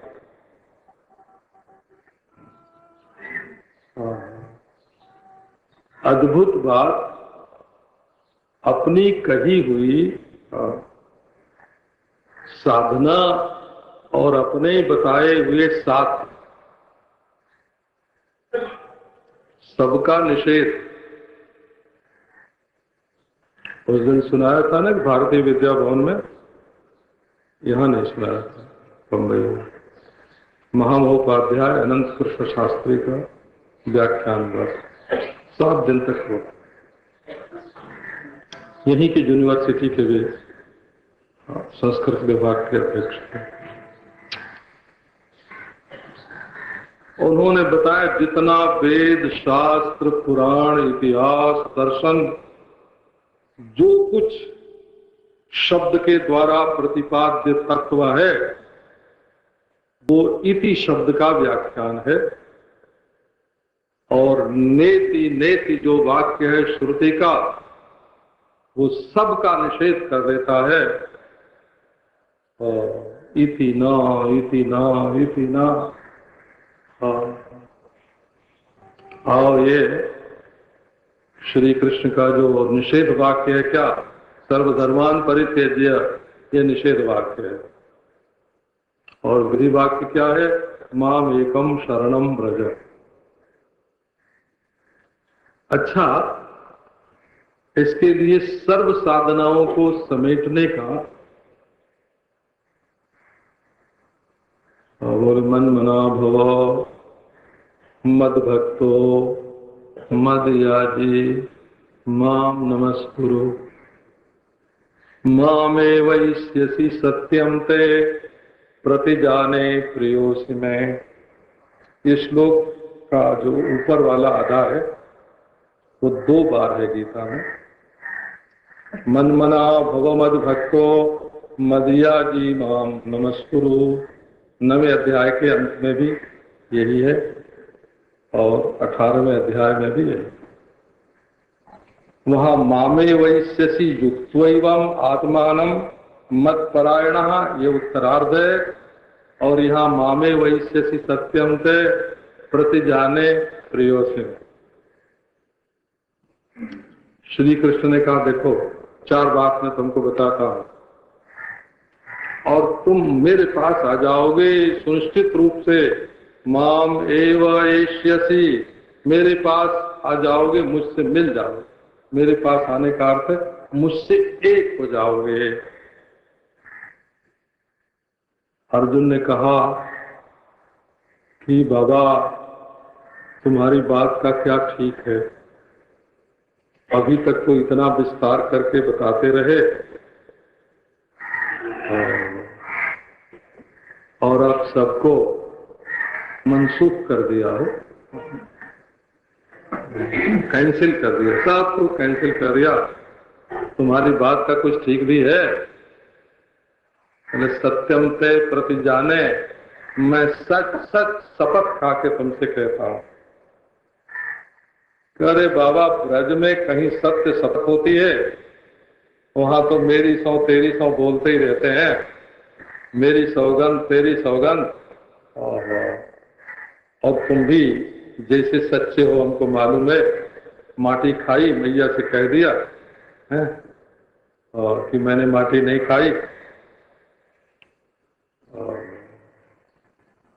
अद्भुत बात, अपनी कही हुई साधना और अपने बताए हुए साथ सबका निषेध। उस दिन सुनाया था ना भारतीय विद्या भवन में, यहां नहीं सुनाया था, बम्बई में महामहोपाध्याय अनंत कृष्ण शास्त्री का व्याख्यान हुआ, 7 दिन तक हुआ, यहीं की यूनिवर्सिटी के भी संस्कृत विभाग के अध्यक्ष थे। उन्होंने बताया जितना वेद शास्त्र पुराण इतिहास दर्शन जो कुछ शब्द के द्वारा प्रतिपाद्य तत्व है वो इति शब्द का व्याख्यान है। और नेति नेति जो वाक्य है श्रुति का, वो सब का निषेध कर देता है। इति न इति न इति न। और ये श्री कृष्ण का जो निषेध वाक्य है क्या, सर्वधर्मान परित्यज्य, ये निषेध वाक्य है। और विधि वाक्य क्या है, माम एकम शरणम व्रज। अच्छा, इसके लिए सर्व साधनाओं को समेटने का, और मन मना भव मद भक्तो मद याजी माम नमस्कुरु मामे वैश्यसि सत्यम ते प्रतिजाने प्रियोसि में। ये श्लोक का जो ऊपर वाला आधा है वो 2 बार है गीता में। मन मना भव मद भक्तो मदयाजी माम नमस्कुरु, 9वें अध्याय के अंत में भी यही है और 18वें अध्याय में भी है। वहां मामे वैश्यसि युक्त्वैवम आत्मानम मत्परायणः, ये उत्तरार्ध है। और यहाँ मामे वैश्यसि सत्यम ते प्रतिजाने प्रियोसि। श्री कृष्ण ने कहा देखो 4 बात मैं तुमको बताता हूं और तुम मेरे पास आ जाओगे सुनिश्चित रूप से। माम एव एष्यसि, मेरे पास आ जाओगे, मुझसे मिल जाओगे। मेरे पास आने का अर्थ मुझसे एक हो जाओगे। अर्जुन ने कहा कि बाबा तुम्हारी बात का क्या ठीक है, अभी तक तो इतना विस्तार करके बताते रहे और अब सबको मनसूख कर दिया हो, कैंसिल कर दिया, सबको कैंसिल कर दिया। तुम्हारी बात का कुछ ठीक भी है? सत्यम ते प्रतिजाने, मैं सच सच शपथ खा के तुमसे कहता हूं। अरे बाबा, ब्रज में कहीं सत्य शपथ होती है? वहां तो मेरी सौ तेरी सौ बोलते ही रहते हैं, मेरी सौगंध तेरी सौगंध। और तुम भी जैसे सच्चे हो हमको मालूम है, माटी खाई मैया से कह दिया है और कि मैंने माटी नहीं खाई। और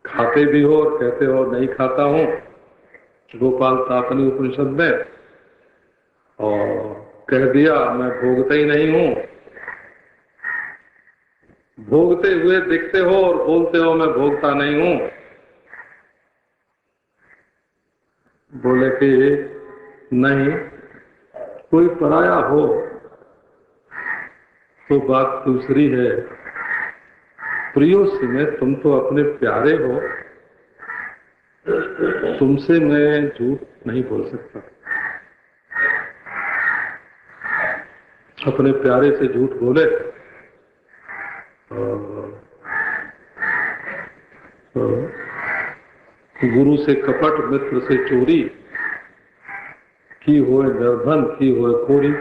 खाते भी हो और कहते हो नहीं खाता हूं, गोपाल तापनी उपनिषद में, और कह दिया मैं भोगता ही नहीं हूं। भोगते हुए दिखते हो और बोलते हो मैं भोगता नहीं हूं। बोले कि नहीं, कोई पराया हो तो बात दूसरी है, प्रियोसी में तुम तो अपने प्यारे हो, तुमसे मैं झूठ नहीं बोल सकता, अपने प्यारे से झूठ बोले तो गुरु से कपट, मित्र से चोरी, की होए निर्धन, की होए खोरी।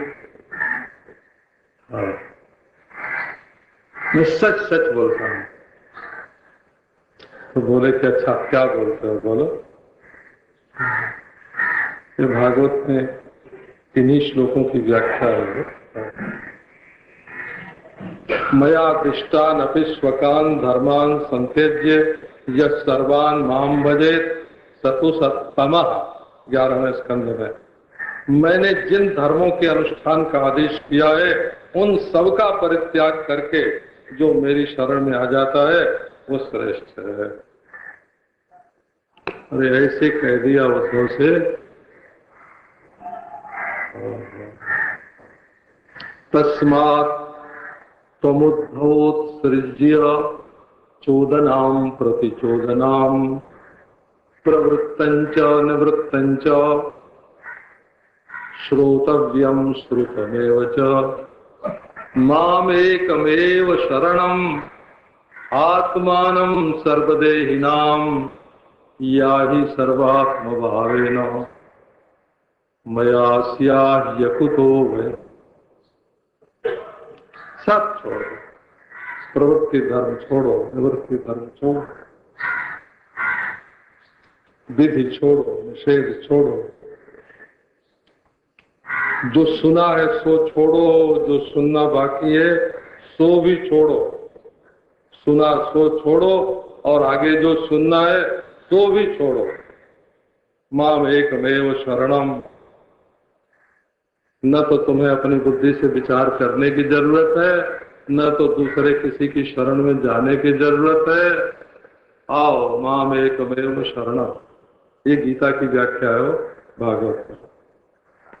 मैं सच सच बोलता हूँ। तो बोले कि अच्छा क्या बोलते हो, बोलो। ये भागवत में इन्हीं श्लोकों की व्याख्या है। मया दृष्टान अपि स्वकान धर्मान संत्यज्य यः सर्वान् माम भजेत सतु सत्तमः। 11वें स्कंध में मैंने जिन धर्मों के अनुष्ठान का आदेश किया है उन सब का परित्याग करके जो मेरी शरण में आ जाता है वो श्रेष्ठ है। अरे ऐसे कह दिया उद्धव से। तस्मात् त्वमुद्धवोत्सृज्य चोदनां प्रतिचोदनां प्रवृत्तञ्च निवृत्तञ्च श्रोतव्यं श्रुतमेव च मामेकमेव शरणम् आत्मानं सर्वदेहिनां याहि सर्वात्मभावेन मया स्याह्यकुतो वै। सब छोड़ो, प्रवृत्ति धर्म छोड़ो, निवृत्ति धर्म छोड़ो, विधि छोड़ो, निषेध छोड़ो, जो सुना है सो छोड़ो, जो सुनना बाकी है सो भी छोड़ो। सुना सो छोड़ो और आगे जो सुनना है सो भी छोड़ो। माम एकमेव शरणम। न तो तुम्हें अपनी बुद्धि से विचार करने की जरूरत है, न तो दूसरे किसी की शरण में जाने की जरूरत है। आओ माम एकमेव शरणम। ये गीता की व्याख्या है भागवत में।